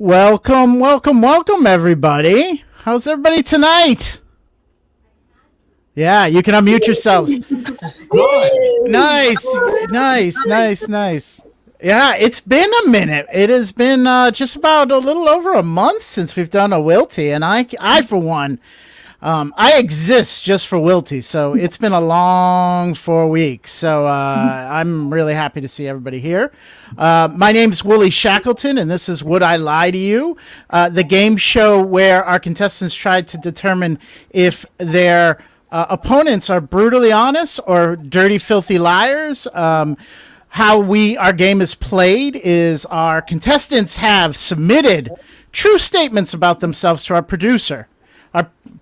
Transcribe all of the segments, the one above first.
Welcome, welcome, welcome, everybody. How's everybody tonight? Yeah, you can unmute yourselves. Good. Nice, nice, nice, nice. Yeah, it's been a minute. It has been just about a little over a month since we've done a Wilty, and I for one, I exist just for Wilty, so it's been a long 4 weeks. So I'm really happy to see everybody here. My name's Wooly Shackleton, and this is Would I Lie to You? The game show where our contestants tried to determine if their opponents are brutally honest or dirty, filthy liars. How our game is played is our contestants have submitted true statements about themselves to our producer,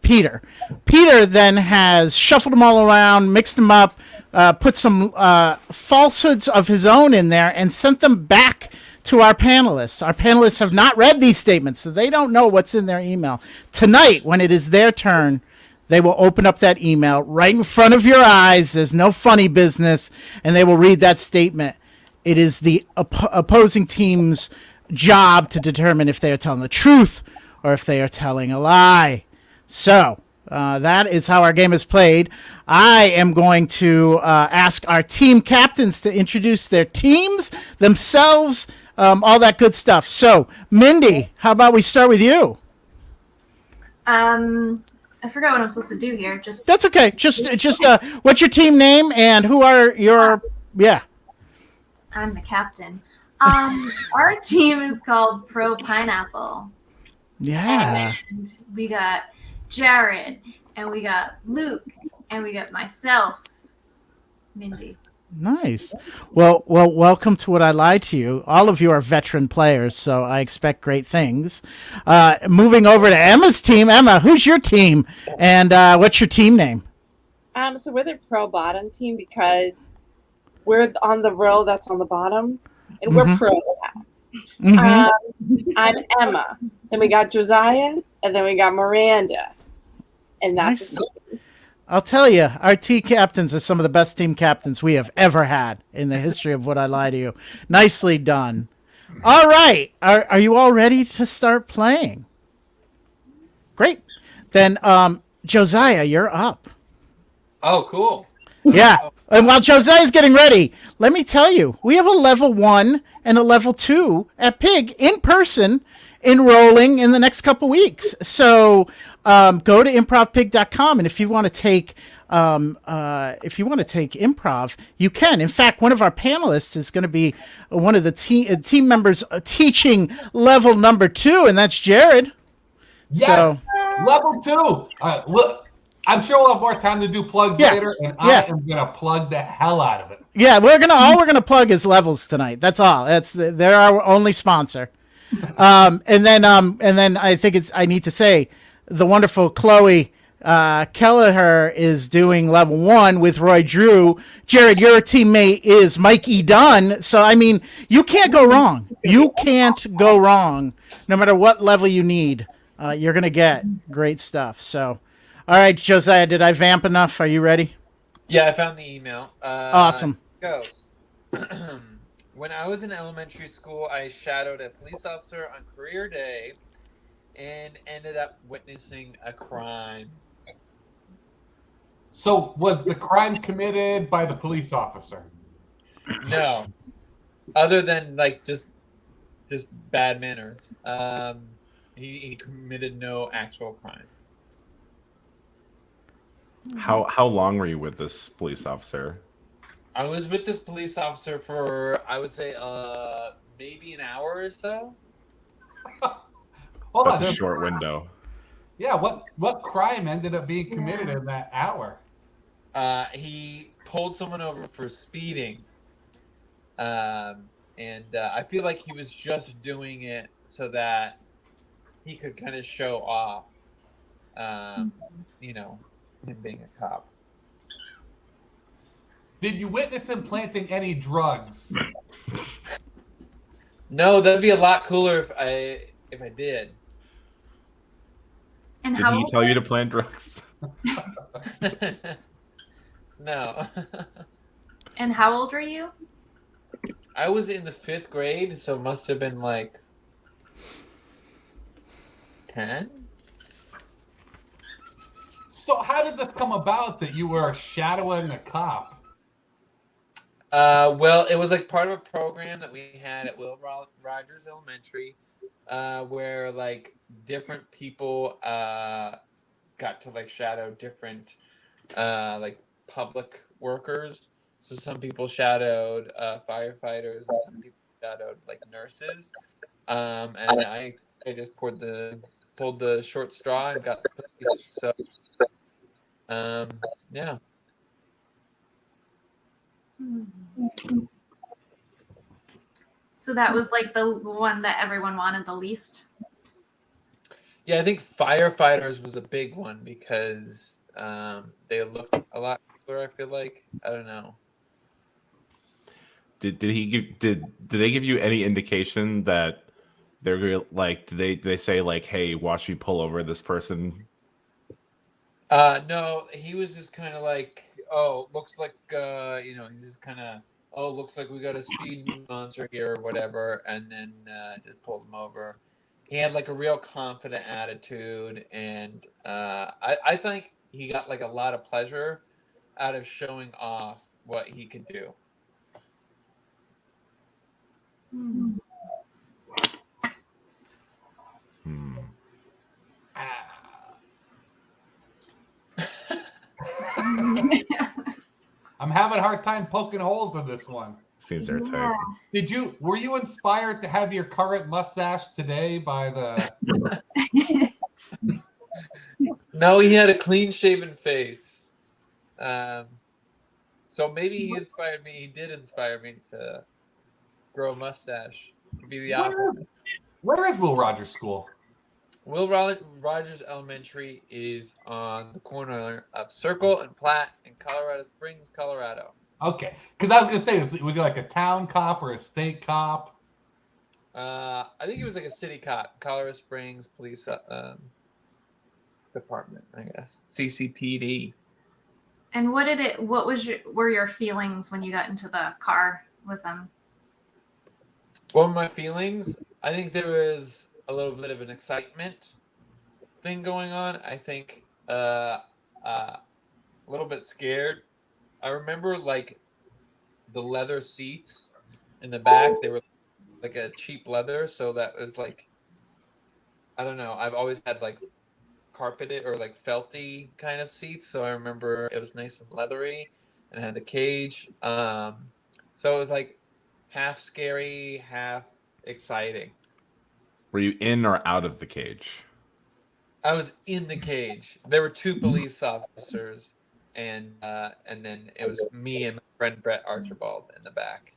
Peter. Peter then has shuffled them all around, mixed them up, put some falsehoods of his own in there, and sent them back to our panelists. Our panelists have not read these statements, so they don't know what's in their email. Tonight, when it is their turn, they will open up that email right in front of your eyes. There's no funny business, and they will read that statement. It is the opposing team's job to determine if they are telling the truth or if they are telling a lie. So that is how our game is played. I am going to ask our team captains to introduce their teams, themselves, all that good stuff. So, Mindy, how about we start with you? I forgot what I'm supposed to do here. That's okay. Just what's your team name and who are your yeah. I'm the captain. Our team is called Pro Pineapple. Yeah. And we got Jared, and we got Luke, and we got myself, Mindy. Nice. Well, welcome to What I Lied to You. All of you are veteran players, so I expect great things. Moving over to Emma's team. Emma, who's your team? And what's your team name? So we're the pro bottom team because we're on the row that's on the bottom, and we're pro that. I'm Emma. Then we got Josiah, and then we got Miranda. And that's nice. I'll tell you, our team captains are some of the best team captains we have ever had in the history of Would I Lie to You. Nicely done. All right. Are you all ready to start playing? Great. Then, Josiah, you're up. Oh, cool. Yeah. And while Josiah's getting ready, let me tell you, we have a level 1 and a level 2 at Pig in person enrolling in the next couple weeks. So go to improvpig.com, and if you want to take improv, you can. In fact, one of our panelists is going to be one of the team members teaching level number 2, and that's Jared. Yes, so level 2. Look, I'm sure we'll have more time to do plugs later, and I am going to plug the hell out of it. Yeah, all we're gonna plug is levels tonight. That's all. They're our only sponsor. And then I think I need to say the wonderful Chloe Kelleher is doing level 1 with Roy Drew. Jared, your teammate is Mike E. Dunn. So I mean, you can't go wrong. You can't go wrong. No matter what level you need, you're gonna get great stuff. So, all right, Josiah, did I vamp enough? Are you ready? Yeah, I found the email. Awesome. Goes. When I was in elementary school, I shadowed a police officer on career day and ended up witnessing a crime. So was the crime committed by the police officer? No. Other than like just bad manners. He committed no actual crime. How long were you with this police officer? I was with this police officer for, I would say, maybe an hour or so. That's a short window. Yeah, what crime ended up being committed in that hour? He pulled someone over for speeding. And I feel like he was just doing it so that he could kind of show off, him being a cop. Did you witness him planting any drugs? No, that'd be a lot cooler if I did. And Did he tell you to plant drugs? No. And how old are you? I was in the 5th grade, so it must have been like can. So how did this come about that you were shadowing a cop? Well, it was like part of a program that we had at Rogers Elementary, where like different people got to like shadow different like public workers. So some people shadowed firefighters, and some people shadowed like nurses. And I just pulled the short straw and got the police. So yeah. So that was like the one that everyone wanted the least. Yeah, I think firefighters was a big one because they looked a lot cooler. I feel like I don't know. Did they give you any indication that they're like? Did they say like, "Hey, watch me pull over this person"? No, he was just kind of like, oh, looks like he just kind of, oh, looks like we got a speed monster here or whatever, and then just pulled him over. He had like a real confident attitude, and I think he got like a lot of pleasure out of showing off what he could do. Hmm. I'm having a hard time poking holes in this one. Seems airtight. Were you inspired to have your current mustache today by the? No, he had a clean shaven face. So maybe he inspired me. He did inspire me to grow a mustache. It'd be the opposite. Where is Will Rogers School? Will Rogers Elementary is on the corner of Circle and Platte in Colorado Springs, Colorado. Okay, because I was gonna say, was he like a town cop or a state cop? I think he was like a city cop, Colorado Springs Police Department, I guess, CCPD. And what were your feelings when you got into the car with him? What were my feelings? I think there was a little bit of an excitement thing going on. I think a little bit scared. I remember like the leather seats in the back, they were like a cheap leather, so that was like, I don't know, I've always had like carpeted or like felty kind of seats, so I remember it was nice and leathery and had the cage. So it was like half scary, half exciting. Were you in or out of the cage? I was in the cage. There were two police officers, and then it was me and my friend Brett Archibald in the back.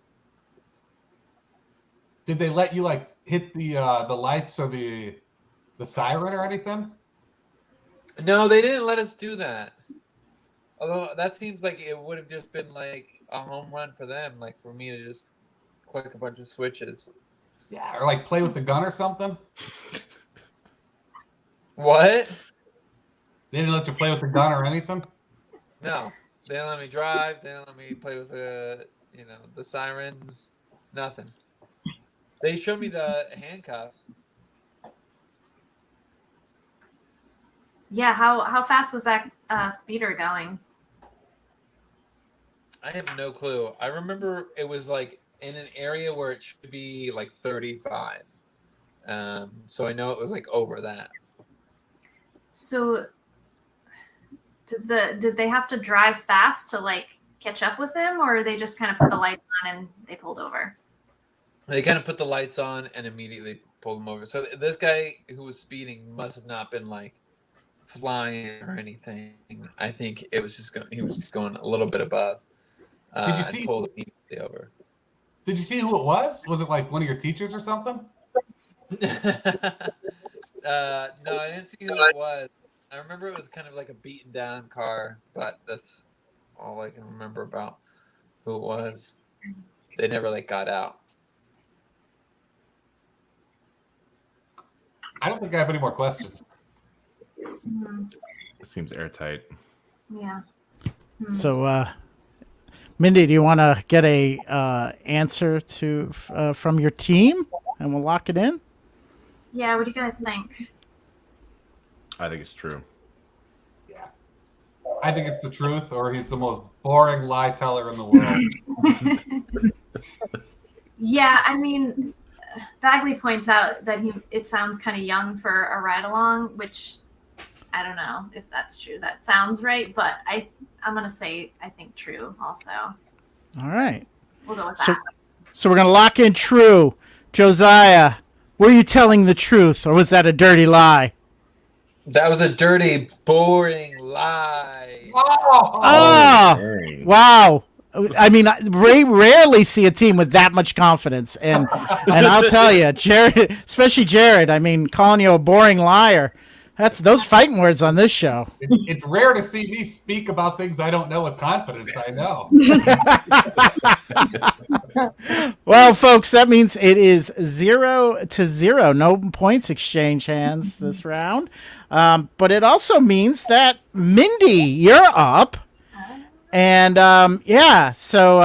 Did they let you like hit the lights or the siren or anything? No, they didn't let us do that. Although that seems like it would have just been like a home run for them, like for me to just click a bunch of switches. Yeah, or like play with the gun or something. What? They didn't let you play with the gun or anything? No. They didn't let me drive. They didn't let me play with the sirens. Nothing. They showed me the handcuffs. Yeah, how fast was that speeder going? I have no clue. I remember it was like in an area where it should be like 35. So I know it was like over that. So did they have to drive fast to like catch up with him, or they just kind of put the lights on and they pulled over? They kind of put the lights on and immediately pulled him over. So this guy who was speeding must have not been like flying or anything. I think it was just he was just going a little bit above. Did you see? Pulled immediately over. Did you see who it was? Was it like one of your teachers or something? No, I didn't see who it was. I remember it was kind of like a beaten down car, but that's all I can remember about who it was. They never like got out. I don't think I have any more questions. It seems airtight. Yeah. So, Mindy, do you want to get a answer from your team, and we'll lock it in? Yeah. What do you guys think? I think it's true. Yeah. I think it's the truth, or he's the most boring lie teller in the world. Yeah, I mean, Bagley points out that it sounds kind of young for a ride along, which I don't know if that's true. That sounds right, but I'm gonna say I think true also. All right. We'll go with So, that. so we're gonna lock in true. Josiah, were you telling the truth, or was that a dirty lie? That was a dirty, boring lie. Oh, dang. wow. I mean, I rarely see a team with that much confidence, and I'll tell you, Jared, especially Jared. I mean, calling you a boring liar. That's those fighting words on this show. It's rare to see me speak about things I don't know with confidence. I know. Well, folks, that means it is 0-0. No points exchange hands this round. But it also means that Mindy, you're up. And yeah, so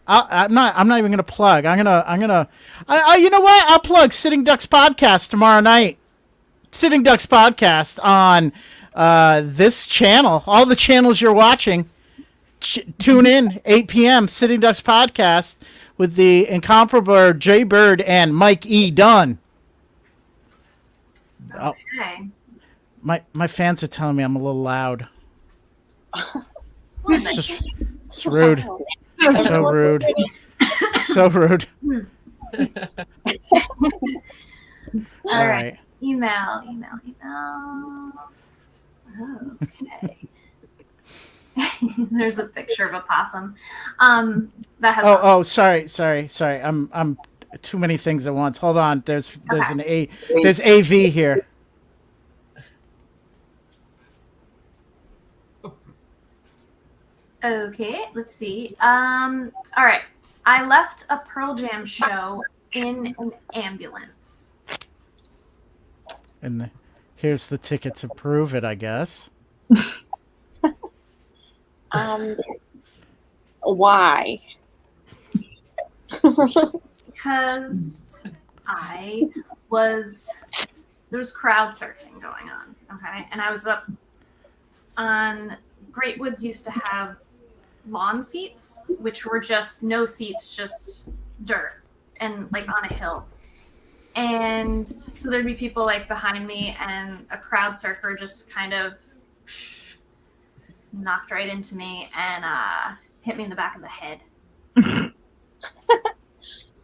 I'm not even gonna plug. You know what? I'll plug Sitting Ducks podcast tomorrow night. Sitting Ducks podcast on this channel. All the channels you're watching. Tune in 8 p.m. Sitting Ducks podcast with the incomparable Jay Bird and Mike E. Dunn. Okay. My fans are telling me I'm a little loud. Well, It's rude. So rude. So rude. All right. Email. Okay. There's a picture of a possum. That has. Sorry. I'm too many things at once. Hold on. There's there's AV here. Okay, let's see. All right. I left a Pearl Jam show in an ambulance. And here's the ticket to prove it, I guess. Why? Because there was crowd surfing going on. Okay. And I was up on Great Woods used to have lawn seats, which were just no seats, just dirt and like on a hill. And so there'd be people like behind me, and a crowd surfer just kind of knocked right into me and hit me in the back of the head.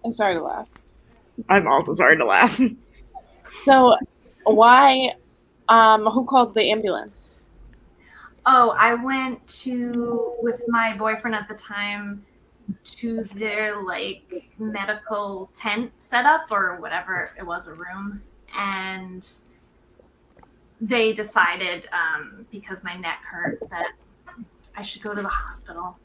I'm sorry to laugh. I'm also sorry to laugh. So, why? Who called the ambulance? Oh, I went with my boyfriend at the time to their like medical tent setup or whatever it was, a room, and they decided because my neck hurt that I should go to the hospital.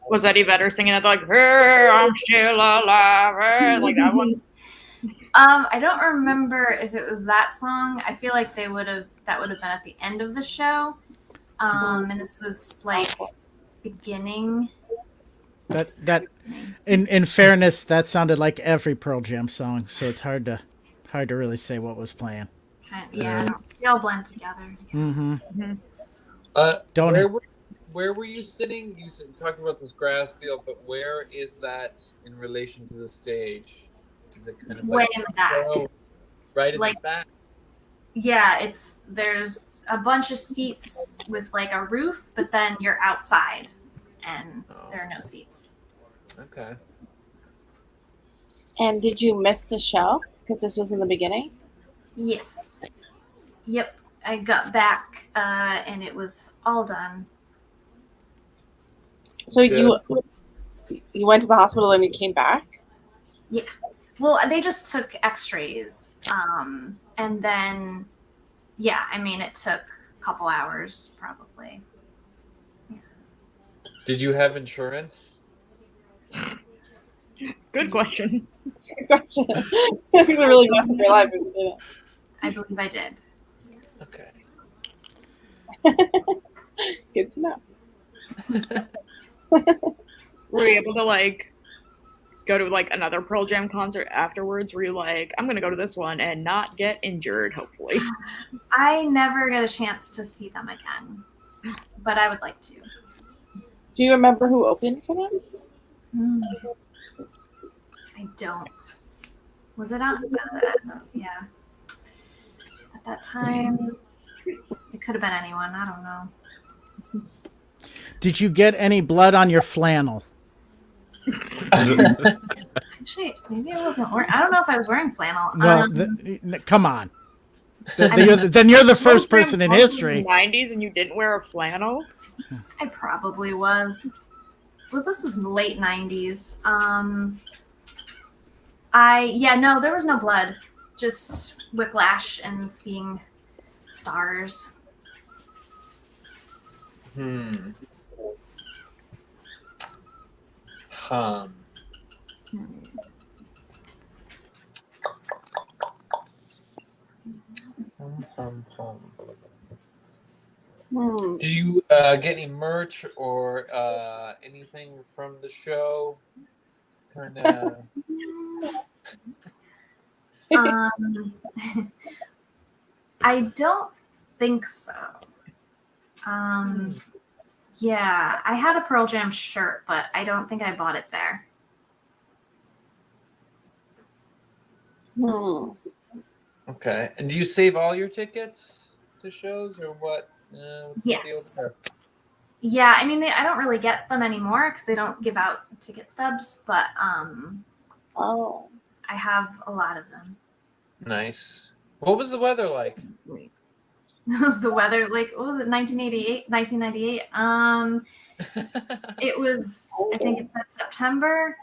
Was Eddie Vedder singing it like, "Hey, I'm still alive," like that one? I don't remember if it was that song. I feel like that would have been at the end of the show. And this was like beginning. That in fairness, that sounded like every Pearl Jam song, so it's hard to really say what was playing. Yeah, they all blend together. I guess. Don't where were you sitting? You talking about this grass field, but where is that in relation to the stage? Is it kind of way in the back? Right in like, the back. Yeah, there's a bunch of seats with like a roof, but then you're outside, and there are no seats. Okay. And did you miss the show because this was in the beginning? Yes. Yep. I got back, and it was all done. So you went to the hospital and you came back? Yeah. Well, they just took X-rays, and then, yeah. I mean, it took a couple hours, probably. Yeah. Did you have insurance? Good question. Good question. It really messed up your life if you didn't. I believe I did. Yes. Okay. Good to know. Were you able to like go to like another Pearl Jam concert afterwards? Were you like, I'm gonna go to this one and not get injured, hopefully? I never get a chance to see them again, but I would like to. Do you remember who opened for them? I don't. Was it on? Yeah. At that time, it could have been anyone. I don't know. Did you get any blood on your flannel? Actually, maybe I wasn't wearing. I don't know if I was wearing flannel. Well, come on. Then you're the first person in history. 90s and you didn't wear a flannel? I probably was. Well, this was late 90s. No, there was no blood. Just whiplash and seeing stars. Do you get any merch or anything from the show? I don't think so. Yeah, I had a Pearl Jam shirt, but I don't think I bought it there. Okay. And do you save all your tickets to shows or what? What's Yes. the deal there? Yeah, I mean, I don't really get them anymore because they don't give out ticket stubs, but Oh. I have a lot of them. Nice. What was the weather like? Was the weather like, what was it, 1988, 1998? It was, I think it said September.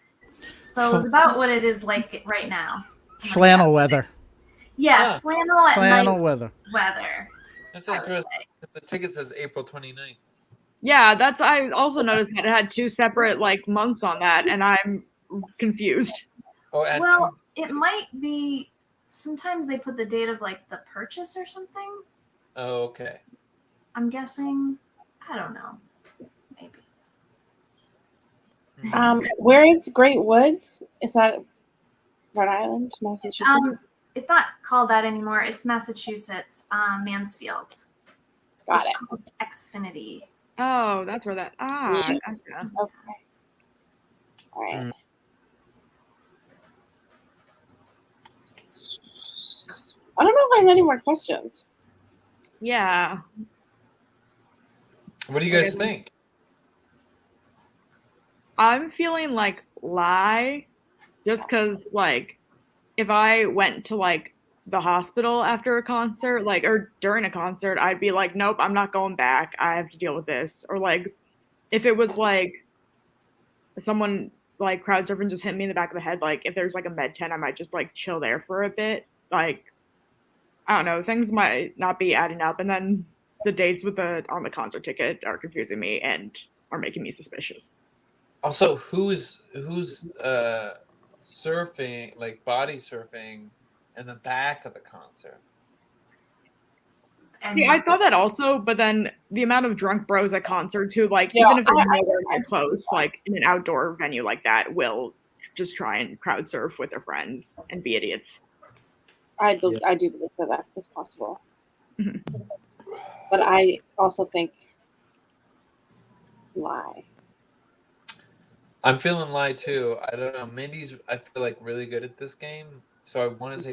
So it was about what it is like right now. Flannel weather. Yeah, flannel at Flannel night weather. weather. That's I would interesting. say. The ticket says April 29th. Yeah, I also noticed that it had two separate like months on that, and I'm confused. Oh, and Well, it might be, sometimes they put the date of like the purchase or something. oh, okay. I'm guessing. I don't know. Maybe. Where is Great Woods? Is that Rhode Island, Massachusetts? It's not called that anymore. It's Massachusetts, Mansfield. Got It's it. called Xfinity. Oh, that's where that. Yeah. Gotcha. Okay. All right. I don't know if I have any more questions. Yeah. What do you guys think? I'm feeling like lie, just because like if I went to like the hospital after a concert, like or during a concert, I'd be like, nope, I'm not going back. I have to deal with this. Or like if it was like someone like crowd surfing just hit me in the back of the head, like if there's like a med tent, I might just like chill there for a bit. Like I don't know, things might not be adding up, and then the dates with on the concert ticket are confusing me and are making me suspicious. Also, who's surfing, like body surfing, in the back of the concert? And Yeah, I thought that also, but then the amount of drunk bros at concerts who, like, even if they're nowhere near close, like in an outdoor venue like that, will just try and crowd surf with their friends and be idiots. I do believe that is possible. Mhm. But I also think lie. I'm feeling lie too. I don't know. Mindy's, I feel like, really good at this game, so I want to say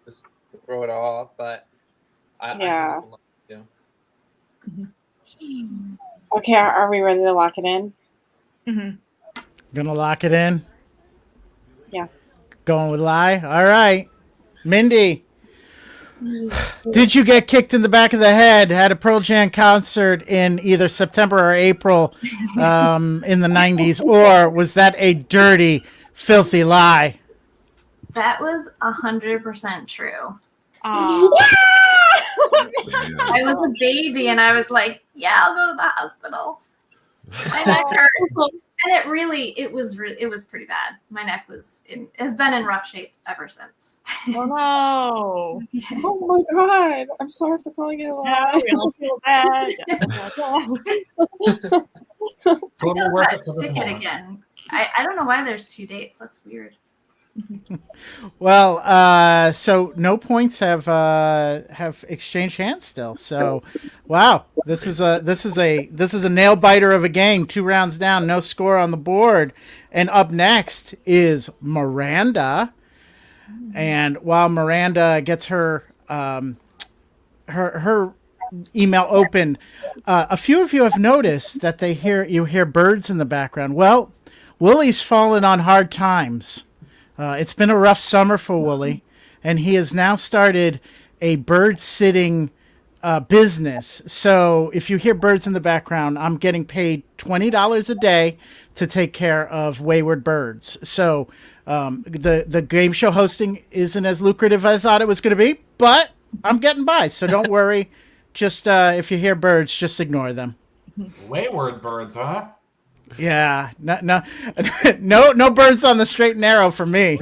just throw it off, but I think it's a lie too. Okay, are we ready to lock it in? Mm-hmm. Gonna lock it in? Yeah. Going with lie? All right. Mindy, did you get kicked in the back of the head at a Pearl Jam concert in either September or April in the 90s, or was that a dirty, filthy lie? that was 100% true. Uh, I was a baby and I was like, yeah, I'll go to the hospital. My neck hurts. And it was pretty bad. My neck has been in rough shape ever since. oh no! Oh my god! I'm sorry for calling it a Yeah, lie. we all feel bad. I Total got work that ticket again I don't know why there's 2 dates. That's weird. Well, so no points have exchanged hands still. So, wow, this is a nail biter of a game. 2 rounds down, no score on the board, and up next is Miranda. And while Miranda gets her her email open, a few of you have noticed that you hear birds in the background. Well, Wooly's fallen on hard times. It's been a rough summer for Wooly, and he has now started a bird sitting business. So if you hear birds in the background, I'm getting paid $20 a day to take care of wayward birds. So the game show hosting isn't as lucrative as I thought it was going to be, but I'm getting by. So don't worry. Just if you hear birds, just ignore them. Wayward birds, huh? Yeah, no birds on the straight and narrow for me.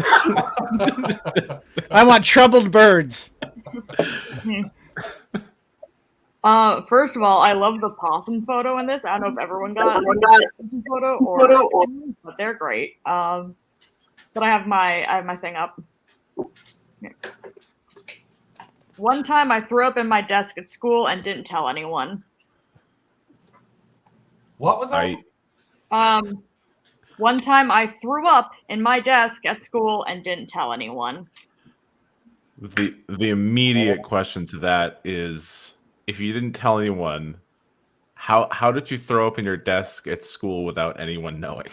I want troubled birds. First of all, I love the possum photo in this. I don't know if everyone got a possum photo or, but they're great. But I have my thing up. One time I threw up in my desk at school and didn't tell anyone. What was that? One time I threw up in my desk at school and didn't tell anyone. The immediate question to that is, if you didn't tell anyone, how did you throw up in your desk at school without anyone knowing?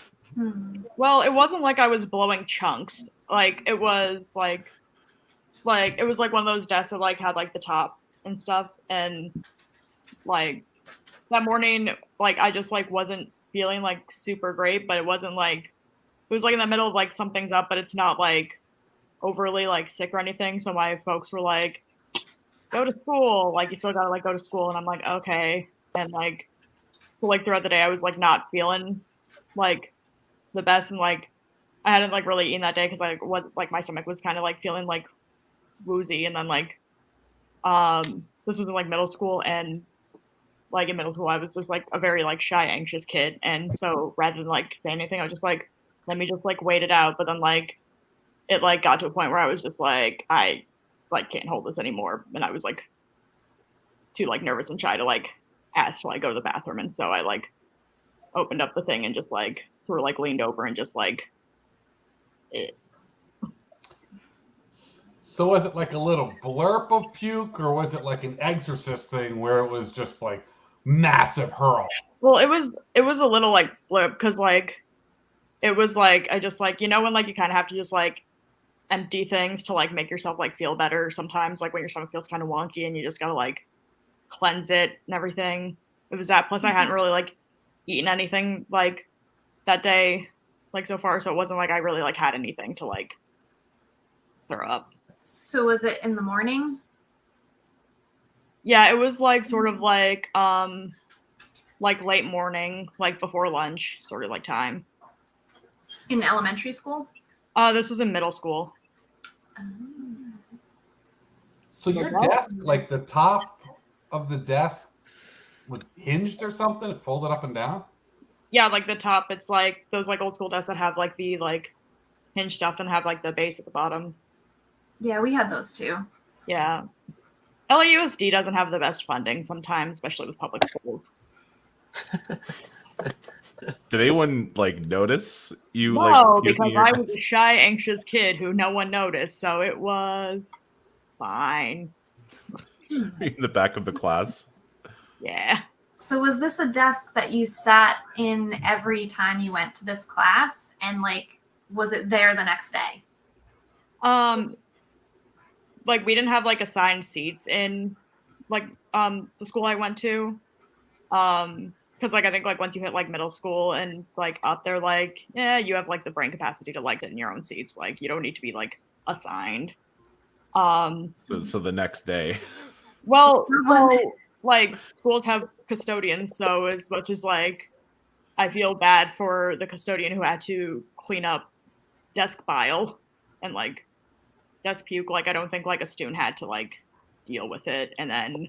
Well, it wasn't like I was blowing chunks. Like it was like it was like one of those desks that like had like the top and stuff, and like that morning, like I just like wasn't feeling like super great, but it wasn't like it was like in the middle of like something's up, but it's not like overly like sick or anything. So my folks were like, go to school, like you still gotta like go to school, and I'm like, okay. And like throughout the day I was like not feeling like the best, and like I hadn't like really eaten that day because I was like my stomach was kind of like feeling like woozy. And then like this was in like middle school, and like in middle school I was just like a very like shy, anxious kid, and so rather than like say anything I was just like, let me just like wait it out. But then like it like got to a point where I was just like, I like can't hold this anymore, and I was like too like nervous and shy to like ask to like go to the bathroom. And so I like opened up the thing and just like sort of like leaned over and just like it. So was it like a little blurp of puke, or was it like an exorcist thing where it was just like massive hurl? Well, it was a little like blurp, because like it was like I just like, you know, when like you kind of have to just like empty things to like make yourself like feel better sometimes, like when your stomach feels kind of wonky and you just gotta like cleanse it and everything. It was that, plus I hadn't really like eaten anything like that day like so far, so it wasn't like I really like had anything to like throw up. So was it in the morning? Yeah, it was like sort of like late morning, like before lunch sort of like time. In elementary school? This was in middle school. So your desk, like the top of the desk was hinged or something? It folded up and down? Yeah, like the top, it's like those like old school desks that have like the like hinge stuff and have like the base at the bottom. Yeah, we had those too. Yeah. LAUSD doesn't have the best funding sometimes, especially with public schools. Did anyone like notice you? No, like because I was a shy, anxious kid who no one noticed, so it was fine. in the back of the class? Yeah. So was this a desk that you sat in every time you went to this class, and like was it there the next day? Like we didn't have like assigned seats in like the school I went to. Because like I think like once you hit like middle school and like up there, like yeah, you have like the brain capacity to like sit in your own seats. Like you don't need to be like assigned. So the next day. Well, so like schools have custodians, so as much as like I feel bad for the custodian who had to clean up desk bile and like desk puke, like I don't think like a student had to like deal with it. And then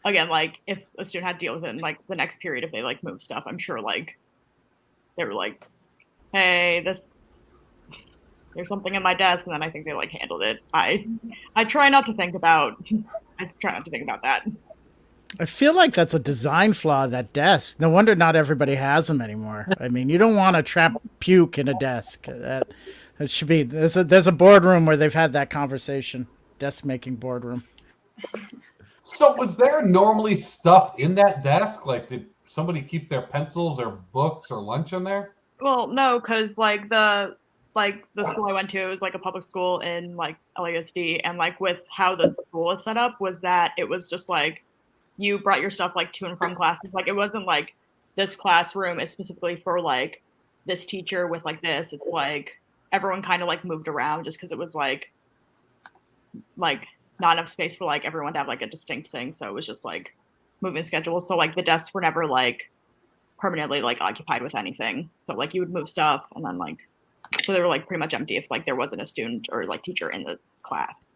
again, like if a student had to deal with it in like the next period, if they like move stuff, I'm sure like they were like hey, there's something in my desk, and then I think they like handled it. I try not to think about that. I feel like that's a design flaw, that desk. No wonder not everybody has them anymore. I mean, you don't want to trap puke in a desk. That should be, there's a boardroom where they've had that conversation. Desk making boardroom. So was there normally stuff in that desk? Like, did somebody keep their pencils or books or lunch in there? Well, no, because like the school I went to, it was like a public school in like LASD, and like with how the school is set up was that it was just like you brought your stuff like to and from classes. Like it wasn't like this classroom is specifically for like this teacher with like this. It's like everyone kind of like moved around just because it was like not enough space for like everyone to have like a distinct thing. So it was just like moving schedules. So like the desks were never like permanently like occupied with anything. So like you would move stuff and then like so they were like pretty much empty if like there wasn't a student or like teacher in the class.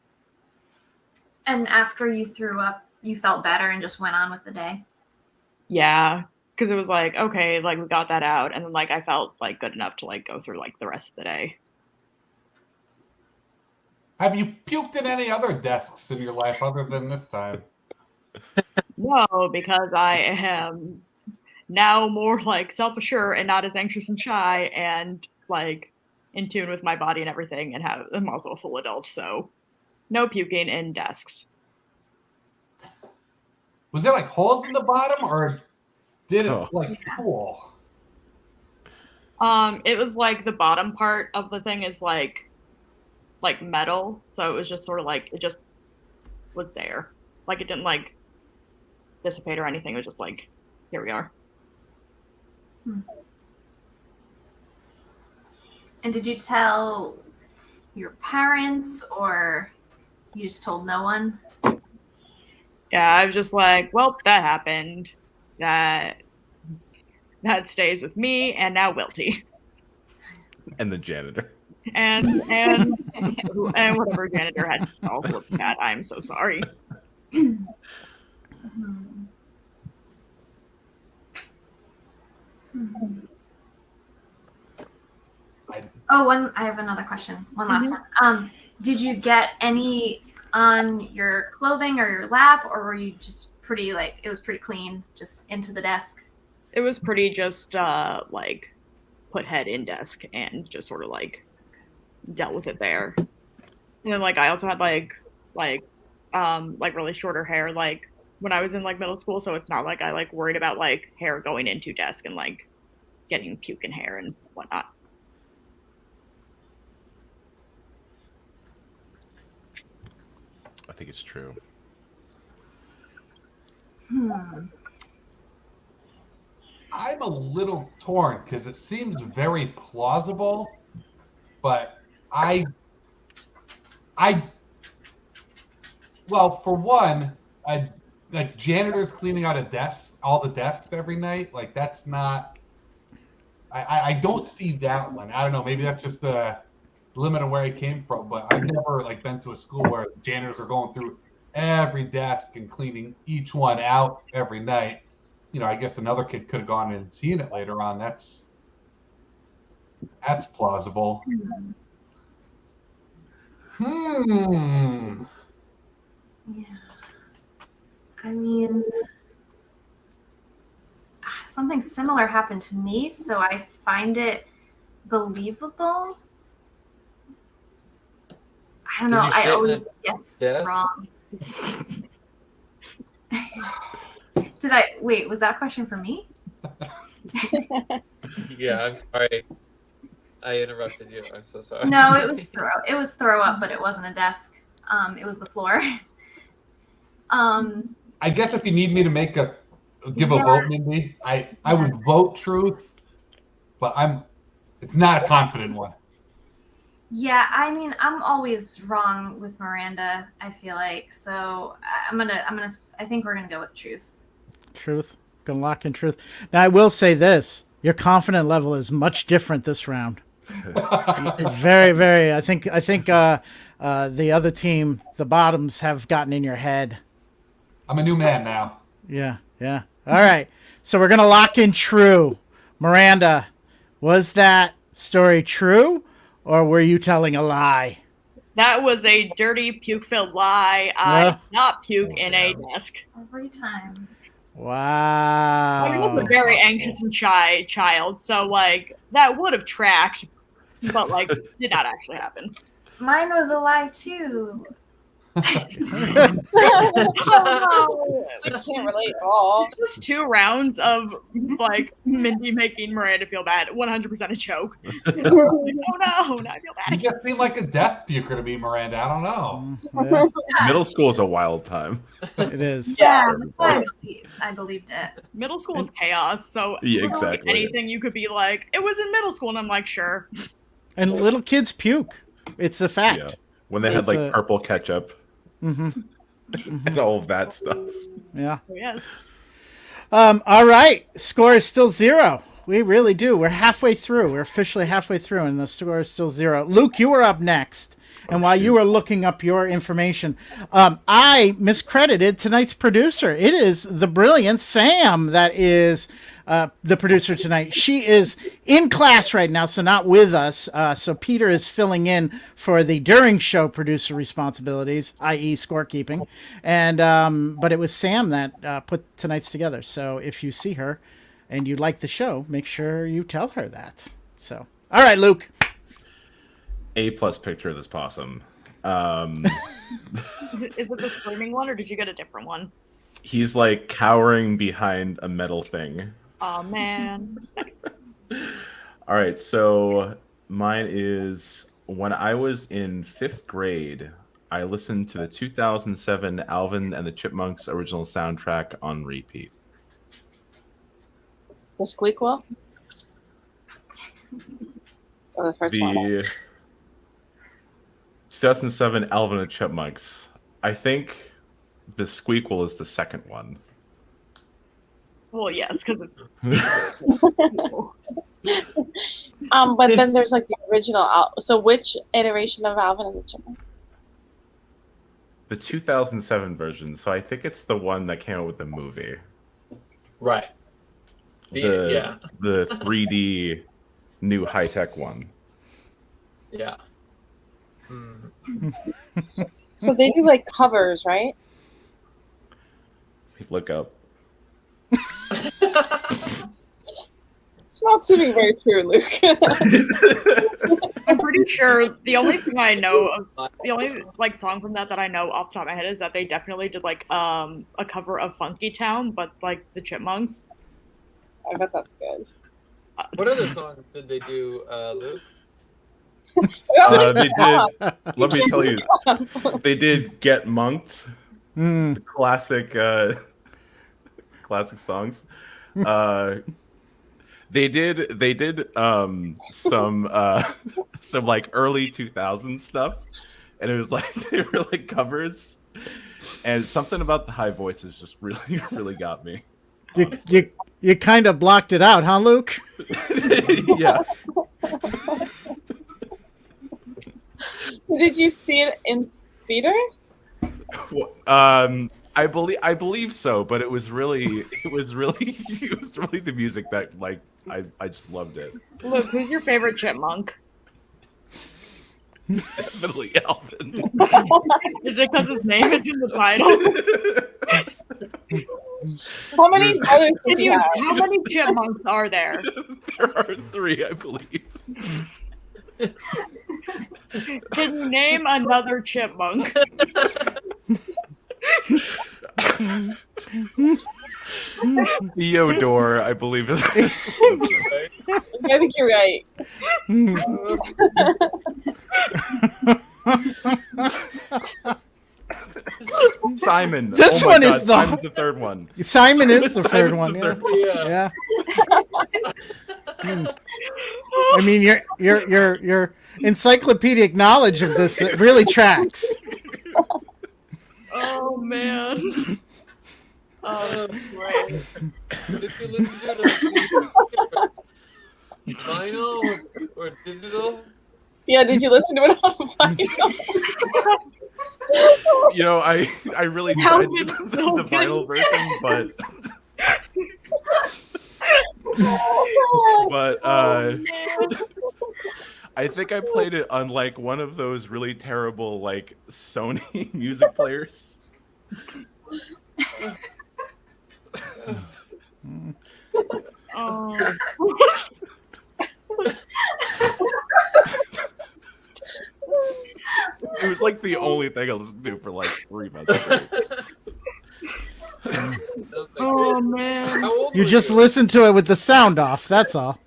And after you threw up, you felt better and just went on with the day? Yeah, because it was like, okay, like we got that out, and then like I felt like good enough to like go through like the rest of the day. Have you puked in any other desks in your life other than this time? No, because I am now more like self-assured and not as anxious and shy and like in tune with my body and everything, and I'm also a full adult, so no puking in desks. Was there like holes in the bottom, or did it like cool? It was like the bottom part of the thing is like metal, so it was just sort of like it just was there. Like it didn't like dissipate or anything. It was just like, here we are. And did you tell your parents, or you just told no one? Yeah, I was just like, well, that happened. That stays with me, and now Wilty. And the janitor. And whatever janitor had also looked at. I'm so sorry. Oh, I have another question. One last one. Did you get any on your clothing or your lap, or were you just pretty like it was pretty clean, just into the desk? It was pretty just like put head in desk and just sort of like dealt with it there. And then like I also had like really shorter hair like when I was in like middle school, so it's not like I like worried about like hair going into desk and like getting puke in hair and whatnot. I think it's true. I'm a little torn because it seems very plausible, but well, for one, like janitors cleaning out all the desks every night, like that's not. I don't see that one. I don't know. Maybe that's just the limit of where I came from, but I've never like been to a school where janitors are going through every desk and cleaning each one out every night. You know, I guess another kid could have gone and seen it later on. That's plausible. Yeah. I mean, something similar happened to me, so I find it believable. I don't know. I always guess wrong. Did I wait? Was that a question for me? Yeah, I'm sorry. I interrupted you. I'm so sorry. No, it was throw up, but it wasn't a desk. It was the floor. I guess if you need me to give a vote, Mindy, I would vote truth, but it's not a confident one. Yeah, I mean, I'm always wrong with Miranda, I feel like. So I think we're gonna go with truth. Truth. Gonna lock in truth. Now I will say this: your confidence level is much different this round. Very, very. I think the other team, the bottoms, have gotten in your head. I'm a new man now. Yeah. All right. So we're gonna lock in true. Miranda, was that story true, or were you telling a lie? That was a dirty, puke-filled lie. I Uh. did not puke in a damn. desk. Every time. I was a Wow. very anxious and shy child, so like that would have tracked, but like did not actually happen. Mine was a lie too. Oh, I can't relate at all. it's just 2 rounds of like Mindy making Miranda feel bad. 100% a joke. Like, oh no, now I feel You bad. just seem like a desk puker to me, Miranda. I don't know. Yeah, Middle school is a wild time. it is. Yeah, that's why I believed it. Middle school is chaos, so Yeah, literally exactly. anything you could be like, it was in middle school, and I'm like, sure. And little kids puke. It's a fact. Yeah. When they had It's like a- purple ketchup and all of that stuff. Yeah. So, yes. All right. Score is still 0. We really do. We're halfway through. We're officially halfway through, and the score is still 0. Luke, you were up next. And while you were looking up your information, I miscredited tonight's producer. It is the brilliant Sam that is the producer tonight. She is in class right now, so not with us. So Peter is filling in for the during show producer responsibilities, i.e. scorekeeping. And but it was Sam that put tonight's together. So if you see her and you like the show, make sure you tell her that. So, all right, Luke. A+ picture of this possum. Is it the screaming one, or did you get a different one? He's like cowering behind a metal thing. Oh man. All right, so mine is when I was in 5th grade, I listened to the 2007 Alvin and the Chipmunks original soundtrack on repeat. The Squeakquel? Or the first one? The 2007 Alvin and the Chipmunks. I think the Squeakquel is the second one. Well, yes, because it's But then there's like the original. So which iteration of Alvin and the Chipmunks? The 2007 version, so I think it's the one that came out with the movie. Right. The 3D new high-tech one. Yeah. So they do like covers, right? Look up. It's not seeming very true, Luke. I'm pretty sure the only thing I know of, the only like song from that I know off the top of my head is that they definitely did like a cover of Funky Town, but like the Chipmunks. I bet that's good. What other songs did they do, Luke? They did. Let me tell you, they did "Get Monked," the classic, classic songs. They did some like early 2000s stuff, and it was like they were like covers, and something about the high voices just really got me. You kind of blocked it out, huh, Luke? Yeah. Did you see it in theaters? I believe so, but it was really the music that like I just loved it. Luke, who's your favorite chipmunk? Definitely Alvin. Is it because his name is in the title? How many brothers did you have? How many chipmunks are there? There are 3, I believe. Can you name another chipmunk? Theodore, I believe is. I think you're right. Simon. This Oh my one God, is the- Simon's the third one. Simon is the third Simon's one. the Yeah. Yeah. Yeah. I mean, your encyclopedic knowledge of this really tracks. Oh man. Oh, great. Did you listen to it on vinyl or digital? Yeah, did you listen to it on vinyl? You know, I really How tried did the vinyl version, but I think I played it on like one of those really terrible like Sony music players. Oh. It was like the only thing I listened to for like 3 months straight. Oh man. How old You were just you? listen to it with the sound off. That's all.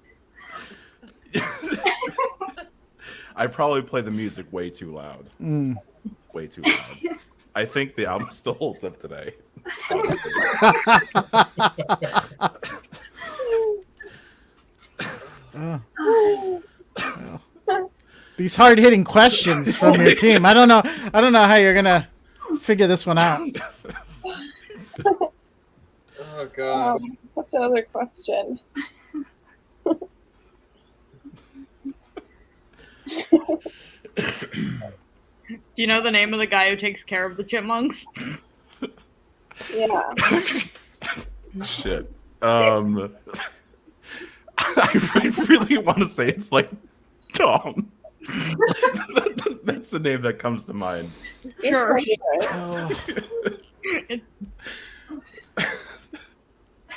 I probably play the music way too loud. Way too loud. I think the album still holds up today. These hard-hitting questions from your team. I don't know how you're gonna figure this one out. Oh god. What's another question? Do you know the name of the guy who takes care of the chipmunks? Yeah. Shit. I really want to say it's like Tom. That's the name that comes to mind. Sure.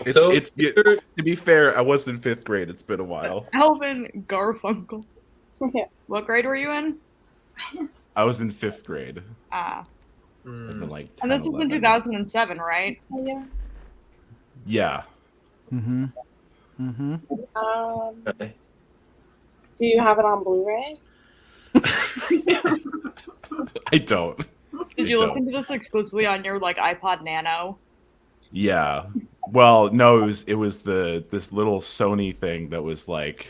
To be fair, I was in 5th grade. It's been a while. Alvin Garfunkel. Yeah. What grade were you in? I was in 5th grade. Ah. I've been like And this 10, was in 11. 2007, right? Yeah. Yeah. Okay. Do you have it on Blu-ray? I don't. Did you listen to this exclusively on your like iPod Nano? Yeah. Well, no, it was this little Sony thing that was like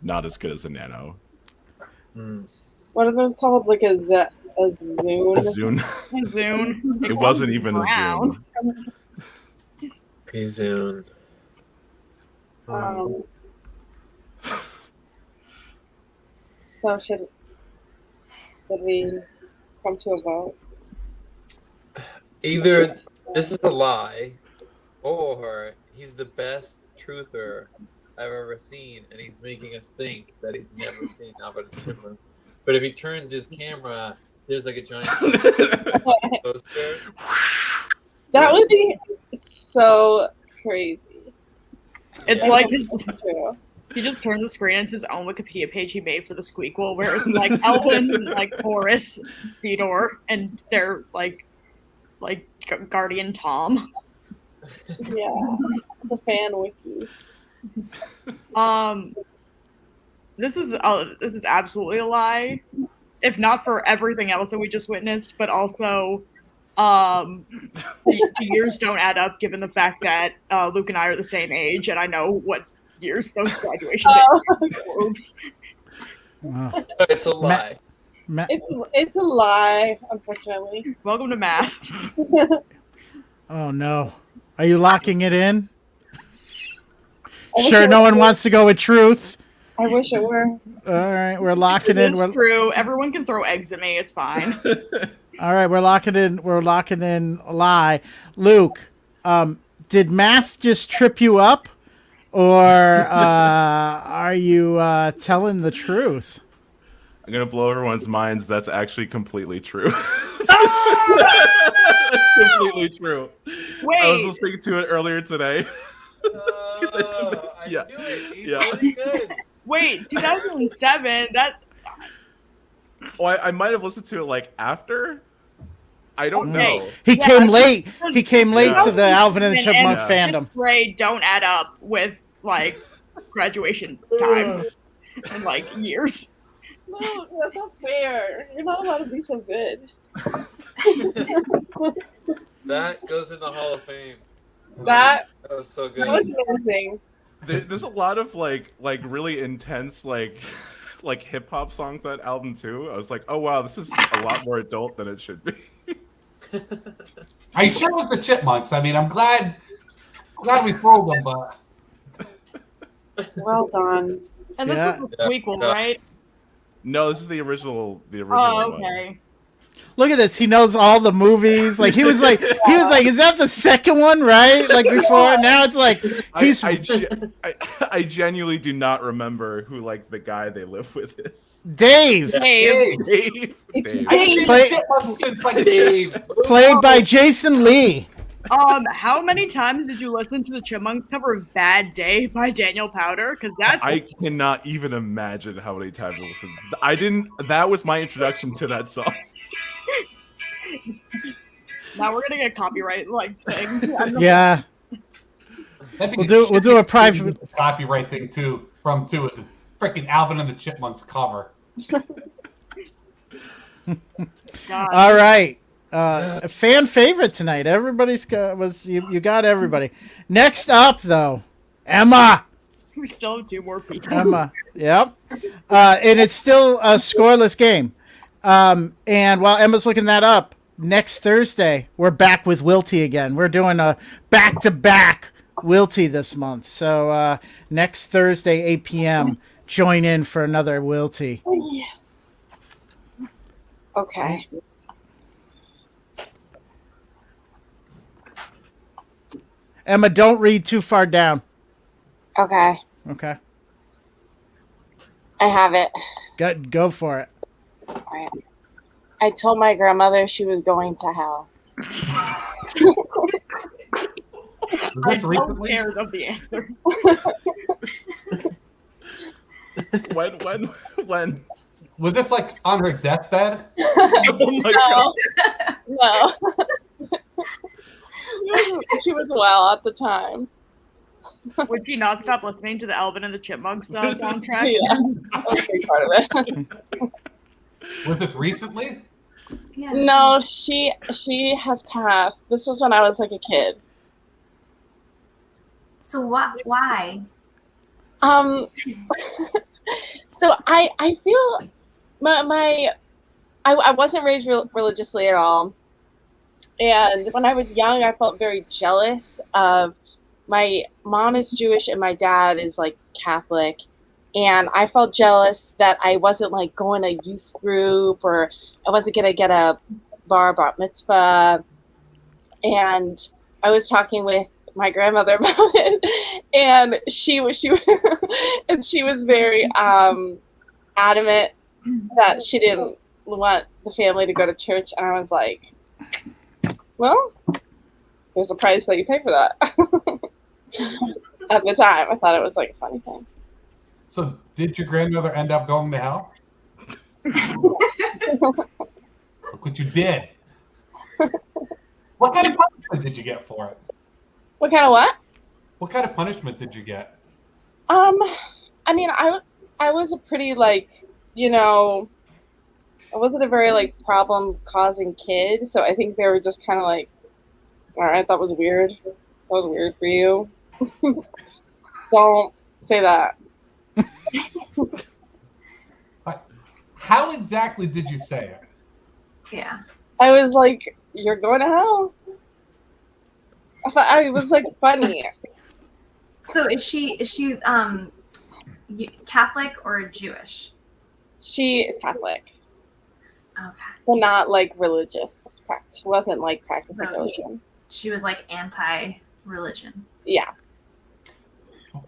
not as good as a Nano. What are those called? Like a Zune? A Zune. Zune. It wasn't even a Brown. Zune. P-Zune. So should we come to a vote? Either this is a lie, or he's the best truther I've ever seen, and he's making us think that he's never seen Alvin and Chipmunk. But if he turns his camera, there's like a giant poster. That would be so crazy. It's like his, True. he just turned the screen into his own Wikipedia page he made for the Squeakquel, where it's like Alvin, like Horace, Theodore, and their like guardian Tom. Yeah. The fan wiki. This is absolutely a lie, if not for everything else that we just witnessed, but also the years don't add up given the fact that Luke and I are the same age, and I know what years those graduation days. Oops. Wow. It's a lie. It's a lie, unfortunately. Welcome to math. Oh no. Are you locking it in? I wish Sure, it no were- one wants to go with truth. I wish it were. All right, we're locking in. It's true. Everyone can throw eggs at me. It's fine. All right, we're locking in. We're locking in a lie. Luke, did math just trip you up, or are you telling the truth? I'm gonna blow everyone's minds. That's actually completely true. That's completely true. Wait. I was listening to it earlier today. I Yeah. knew it. He's Yeah. really good. Wait, 2007. That Oh, I might have listened to it like after. I don't Hey. know. He Yeah, came late. He came late Yeah. to the Alvin and the Chipmunk Yeah. fandom. grade don't add up with like graduation times and like years. No, that's not fair. You're not allowed to be so good. That goes in the Hall of Fame. That That was so was good. amazing. There's a lot of like really intense like hip hop songs on that album too. I was like, oh wow, this is a lot more adult than it should be. I sure was the Chipmunks. I mean, I'm glad we fooled them, but Well done. And this Yeah. is the Squeakquel, Yeah. right? No, this is the original Oh, one. okay. Look at this. He knows all the movies. Like he was like, is that the second one, right? Like before. Now it's like he's I genuinely do not remember who like the guy they live with is. Dave. Dave. Dave. It's Dave. Dave. Chipmunks like Dave. Played by Jason Lee. How many times did you listen to the Chipmunks cover of Bad Day by Daniel Powder? Because that's I cannot even imagine how many times I listened. I didn't. That was my introduction to that song. now we're gonna get copyright like thing. Yeah. We'll do a private copyright thing too. From too is a freaking Alvin and the Chipmunks cover. All right. A fan favorite tonight. Everybody's you got everybody. Next up though, Emma. We still have 2 more people. Emma. Yep. And it's still a scoreless game. And while Emma's looking that up, next Thursday we're back with Wilty again. We're doing a back-to-back Wilty this month. So next Thursday, 8 p.m., join in for another Wilty. Okay. Emma, don't read too far down. Okay. Okay. I have it. Go for it. All right. I told my grandmother she was going to hell. I'm so scared of the answer. When? Was this like on her deathbed? Oh my God. No. She was well at the time. Would she not stop listening to the Alvin and the Chipmunks soundtrack? Yeah, that was a big part of it. Was this recently? Yeah. No, she has passed. This was when I was like a kid. So what? Why? So I feel I wasn't raised religiously at all, and when I was young, I felt very jealous of my mom is Jewish and my dad is like Catholic, and I felt jealous that I wasn't like going to youth group or I wasn't gonna get a bar mitzvah, and I was talking with my grandmother about it, and she was very adamant that she didn't want the family to go to church, and I was like, well, there's a price that you pay for that. At the time, I thought it was like a funny thing. So did your grandmother end up going to hell? Look what you did. What kind of punishment did you get for it? What kind of what? What kind of punishment did you get? I mean, I was a pretty like, I wasn't a very like problem-causing kid, so I think they were just kind of like, all right, that was weird. That was weird for you. Don't say that. How exactly did you say it? Yeah. I was like, you're going to hell. I thought I was like funny. So is she Catholic or Jewish? She is Catholic, Okay. but not like religious. She wasn't like practicing So- religion. She was like anti-religion. Yeah.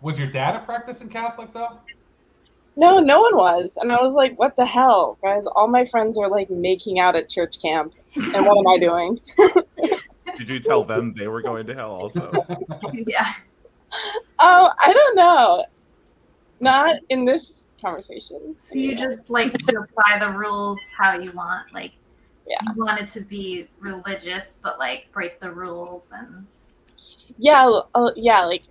Was your dad a practicing Catholic though? No, no one was. And I was like, what the hell, guys? All my friends are like making out at church camp. And what am I doing? Did you tell them they were going to hell also? Yeah. Oh, I don't know. Not in this conversation. So you just like to apply the rules how you want. Like, Yeah. you wanted to be religious, but like break the rules and. Yeah, like,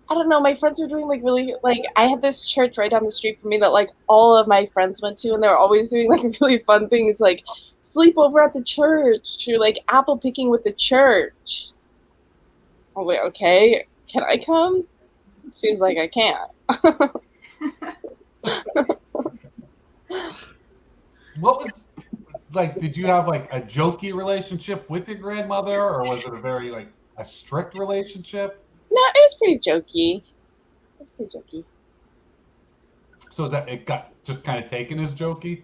I don't know, my friends were doing like really, like, I had this church right down the street from me that like all of my friends went to, and they were always doing like really fun things like sleepover at the church or like apple picking with the church. I was like, okay, can I come? Seems like I can't. What was like? Did you have like a jokey relationship with your grandmother, or was it a very like a strict relationship? No, it was pretty jokey. It was pretty jokey. So that it got just kind of taken as jokey.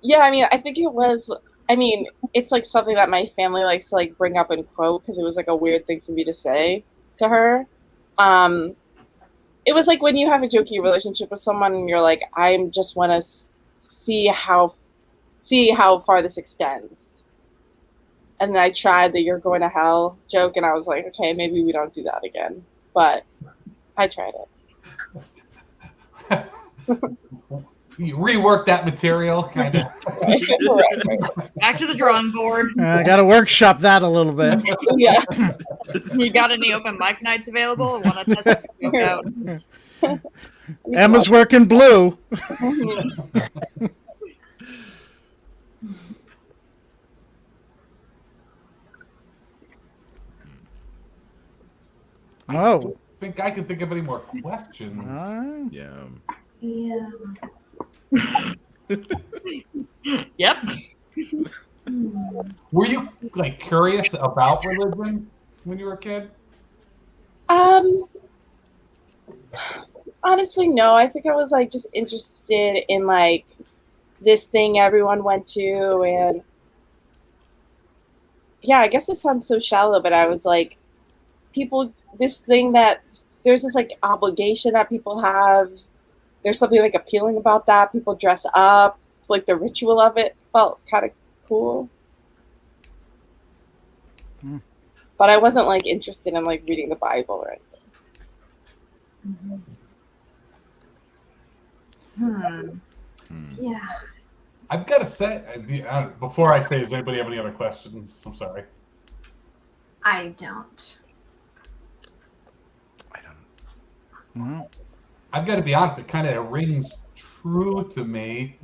Yeah, I mean, I think it was. I mean, it's like something that my family likes to like bring up and quote because it was like a weird thing for me to say to her. Um, it was like when you have a jokey relationship with someone and you're like, I just want to see how far this extends. And then I tried the "you're going to hell" joke, and I was like, okay, maybe we don't do that again. But I tried it. You rework that material, kind of. Right. Back to the drawing board. I got to workshop that a little bit. Yeah. You got any open mic nights available? Want to test the joke out? Emma's working blue. Oh. I think I can think of any more questions. Yeah. Yeah. Yep. Were you like curious about religion when you were a kid? Honestly, no. I think I was like just interested in like this thing everyone went to, and yeah, I guess this sounds so shallow, but I was like, this thing that there's this like obligation that people have. There's something like appealing about that. People dress up, like the ritual of it felt kind of cool. But I wasn't like interested in like reading the Bible or anything. Yeah. I've got to say, before I say, does anybody have any other questions? I'm sorry. I don't. Well, I've got to be honest, it kind of rings true to me.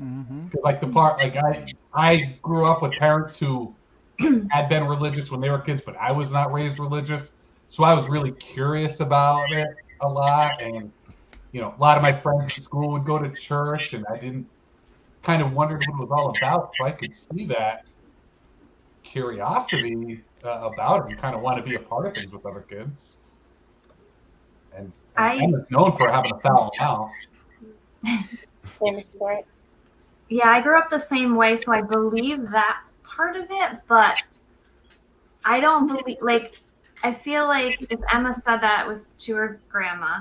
Like the part, like I grew up with parents who had been religious when they were kids, but I was not raised religious. So I was really curious about it a lot. And, you know, a lot of my friends at school would go to church, and I didn't kind of wondered what it was all about. So I could see that curiosity about it and kind of want to be a part of things with other kids. And Emma's known for having a foul mouth. Famous for it. Yeah, I grew up the same way, so I believe that part of it, but I don't believe, like, I feel like if Emma said that to her grandma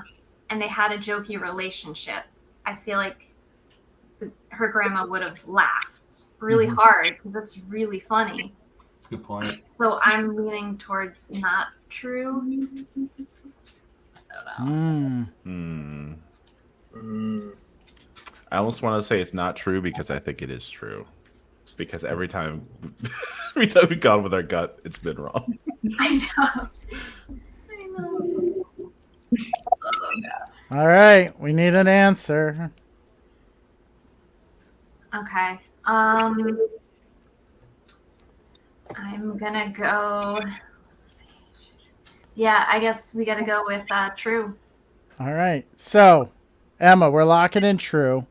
and they had a jokey relationship, I feel like her grandma would have laughed really hard because it's really funny. That's a good point. So I'm leaning towards not true. I don't know. I almost want to say it's not true because I think it is true. Because every time we've gone with our gut, it's been wrong. I know. Oh, God. all right, we need an answer. Okay. I'm gonna go. Let's see. Yeah, I guess we gotta go with true. All right, so Emma, we're locking in true.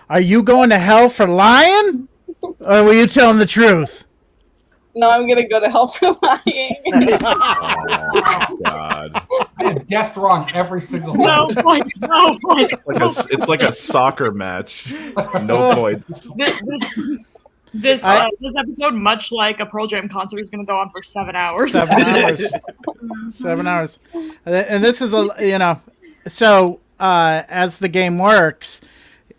Are you going to hell for lying, or were you telling the truth? No, I'm gonna go to hell for lying. Oh, God. I have guessed wrong every single No time. points. No points. It's like a soccer match. No points. This episode, much like a Pearl Jam concert, is going to go on for 7 hours. 7 hours. 7 hours. And this is so as the game works,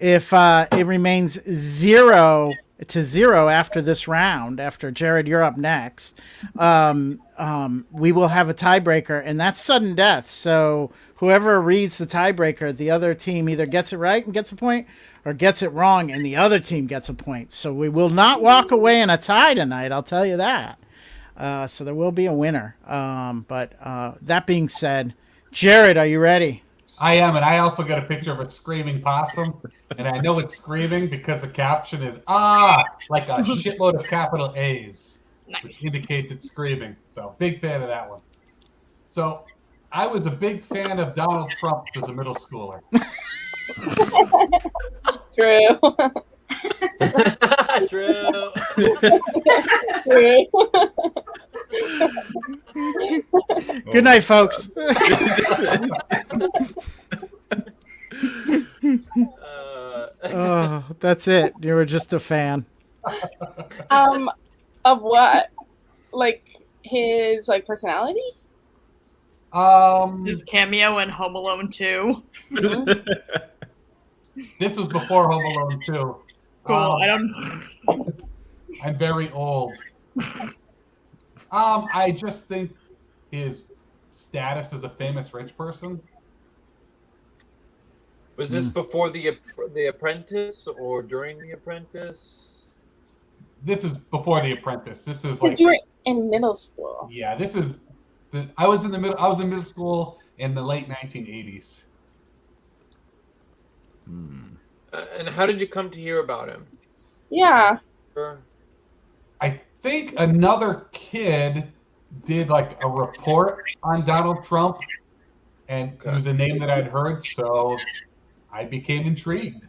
if it remains 0-0 after this round, after Jared, you're up next, we will have a tiebreaker, and that's sudden death. So whoever reads the tiebreaker, the other team either gets it right and gets a point, or gets it wrong and the other team gets a point. So we will not walk away in a tie tonight, I'll tell you that. So there will be a winner. But that being said, Jared, are you ready? I am, and I also got a picture of a screaming possum, and I know it's screaming because the caption is like a shitload of capital A's, Nice. which indicates it's screaming. So big fan of that one. So I was a big fan of Donald Trump as a middle schooler. True. True. True. Good night, folks. That's it. You were just a fan. Of what? Like his like personality? His cameo in Home Alone 2. This was before Home Alone 2. Cool. I don't. I'm very old. I just think his status as a famous rich person. Was this before the Apprentice or during the Apprentice? This is before The Apprentice. This is like Because you were in middle school. yeah. This is I was in middle school in the late 1980s. And how did you come to hear about him? Yeah. I think another kid did like a report on Donald Trump, and it was a name that I'd heard, so I became intrigued.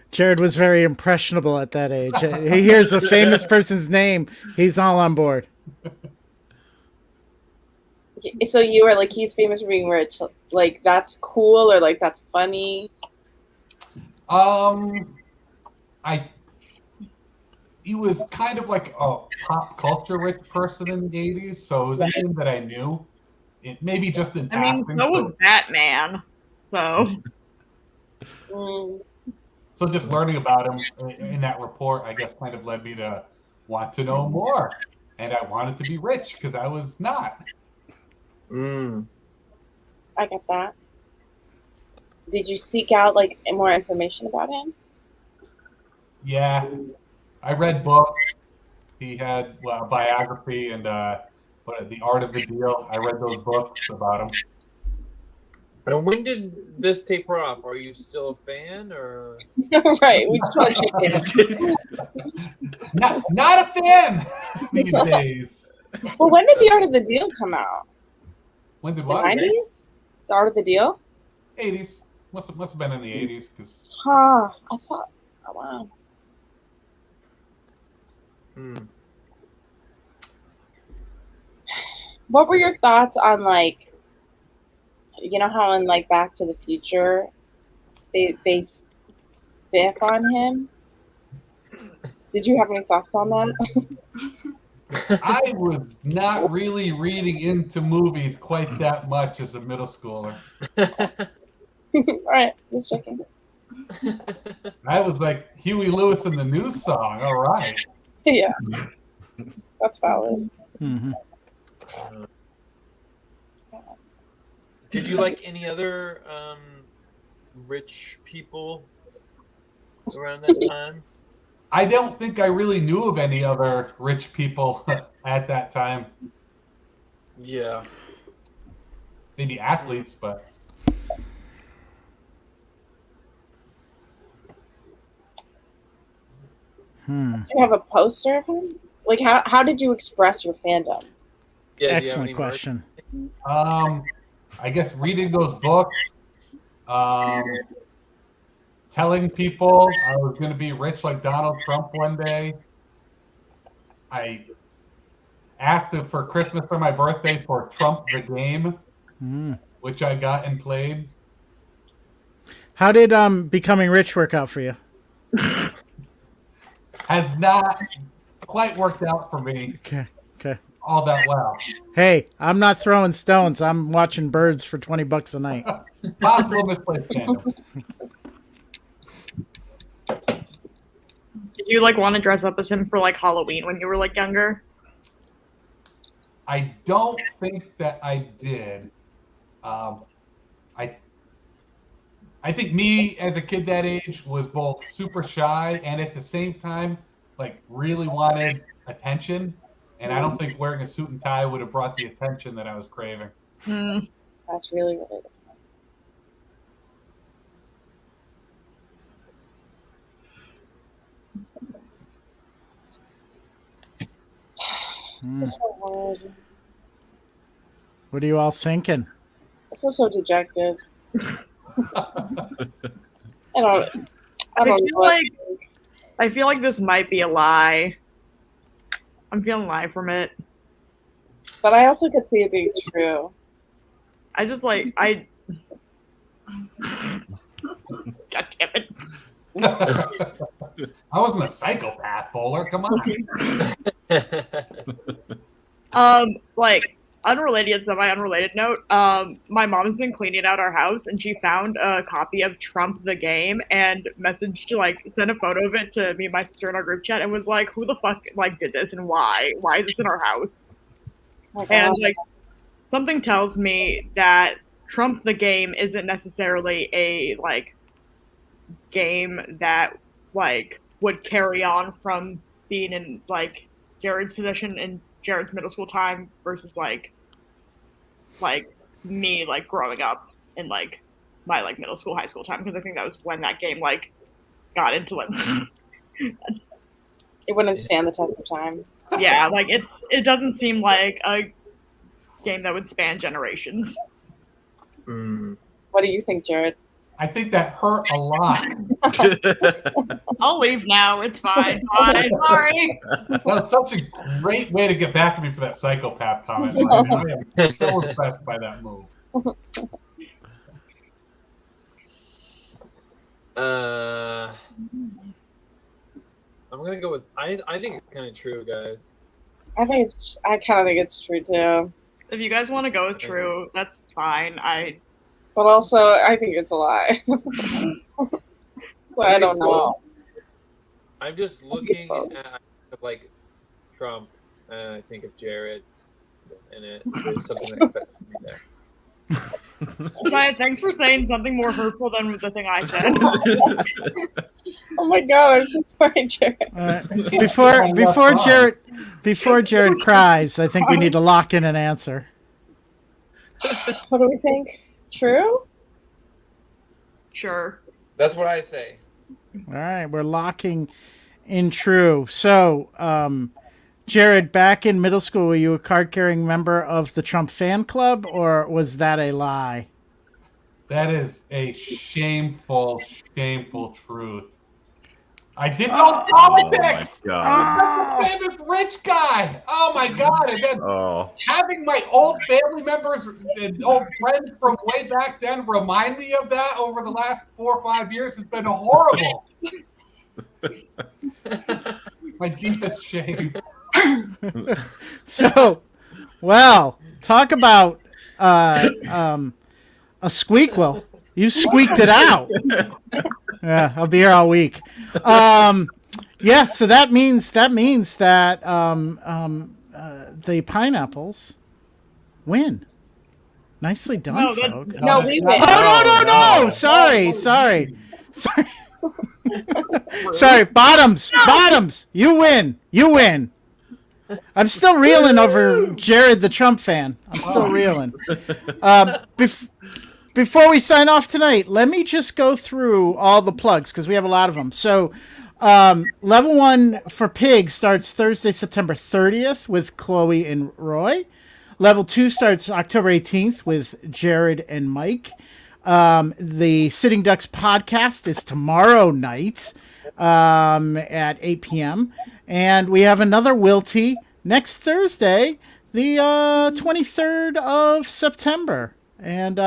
Jared was very impressionable at that age. He hears a famous person's name, he's all on board. So you were like, he's famous for being rich. Like that's cool, or like that's funny. He was kind of like a pop culture rich person in the 80s, so it was a name that I knew. It maybe just in I mean, passing. so was Batman. So. So just learning about him in that report, I guess, kind of led me to want to know more. And I wanted to be rich because I was not. I get that. Did you seek out like more information about him? Yeah, I read books. He had a biography and The Art of the Deal. I read those books about him. And when did this taper off? Are you still a fan, or? Right, we just want to check in. Not a fan these days. Well, when did The Art of the Deal come out? When did The what? 90s? The Art of the Deal? 80s. Must have been in the 80s because. Huh. I thought. Oh wow. What were your thoughts on like, you know how in like Back to the Future, they spit on him? Did you have any thoughts on that? I was not really reading into movies quite that much as a middle schooler. All right, just checking. I was like Huey Lewis in the news song. All right. Yeah, that's valid. Mm-hmm. Did you like any other rich people around that time? I don't think I really knew of any other rich people at that time. Yeah. Maybe athletes, but. Do you have a poster of him? Like, how did you express your fandom? Yeah. Excellent question. I guess reading those books, telling people I was going to be rich like Donald Trump one day. I asked him for Christmas or my birthday for Trump the Game, which I got and played. How did becoming rich work out for you? Has not quite worked out for me Okay. all that well. Hey, I'm not throwing stones. I'm watching birds for $20 a night. Possible misplaced fandom. Did you like want to dress up as him for like Halloween when you were like younger? I don't think that I did. I think me as a kid that age was both super shy and at the same time like really wanted attention, and I don't think wearing a suit and tie would have brought the attention that I was craving. That's really good. This is so hard. What are you all thinking? I feel so dejected. I feel like this might be a lie. I'm feeling a lie from it. But I also could see it being true. God damn it. I wasn't a psychopath, Bowler. Come on. Like unrelated, semi-unrelated note. My mom's been cleaning out our house, and she found a copy of Trump the Game and messaged, like, sent a photo of it to me and my sister in our group chat, and was like, "Who the fuck like did this, and why? Why is this in our house?" Oh my And God. like, something tells me that Trump the Game isn't necessarily a like game that like would carry on from being in like Jared's position in Jared's middle school time versus like me like growing up in like my like middle school, high school time, because I think that was when that game like got into like It wouldn't stand the test of time. yeah, like it doesn't seem like a game that would span generations. What do you think, Jared? I think that hurt a lot. I'll leave now. It's fine. Bye. Sorry. That was such a great way to get back at me for that psychopath comment. I am so impressed by that move. I'm gonna go with I think it's kind of true, guys. I kind of think it's true too. If you guys want to go with true, that's fine. But also, I think it's a lie. So I don't know. I'm just looking at like Trump, and I think of Jared, and there's something that affects me there. Sorry, thanks for saying something more hurtful than the thing I said. Oh my God, I'm so sorry, Jared. Before Jared cries, I think we need to lock in an answer. What do we think? True? Sure. That's what I say. All right, we're locking in true. So, Jared, back in middle school, were you a card-carrying member of the Trump fan club, or was that a lie? That is a shameful, shameful truth. I didn't know politics. Oh my God. I'm a famous rich guy. Oh my God! And then having my old family members and old friends from way back then remind me of that over the last 4 or 5 years has been horrible. My deepest shame. So, well, talk about a squeakquel. You squeaked it out. Yeah, I'll be here all week. Yeah, so that means that the pineapples win. Nicely done, folks. No, we win. Oh, no. Sorry. Sorry, bottoms. You win. I'm still reeling over Jared, the Trump fan. I'm still reeling. Before we sign off tonight, let me just go through all the plugs because we have a lot of them. So, level 1 for Pig starts Thursday, September 30th with Chloe and Roy. Level 2 starts October 18th with Jared and Mike. The Sitting Ducks podcast is tomorrow night at 8 p.m. And we have another Wilty next Thursday, the 23rd of September. And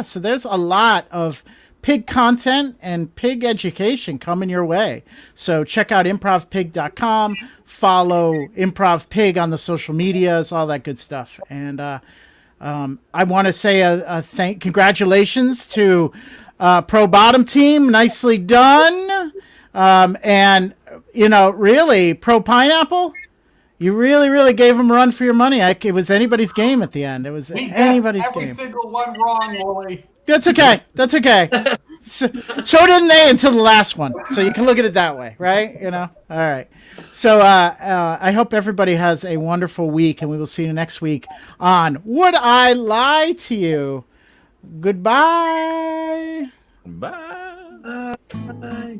so there's a lot of pig content and pig education coming your way. So check out improvpig.com, follow Improv Pig on the social medias, all that good stuff. And I want to say congratulations to Pro Bottom Team. Nicely done. And, really, Pro Pineapple, you really, really gave them a run for your money. It was anybody's game at the end. It was anybody's game. Every single one wrong, Wooly. That's okay. So didn't they until the last one. So you can look at it that way, right? All right. So I hope everybody has a wonderful week, and we will see you next week on Would I Lie to You? Goodbye. Bye. Bye.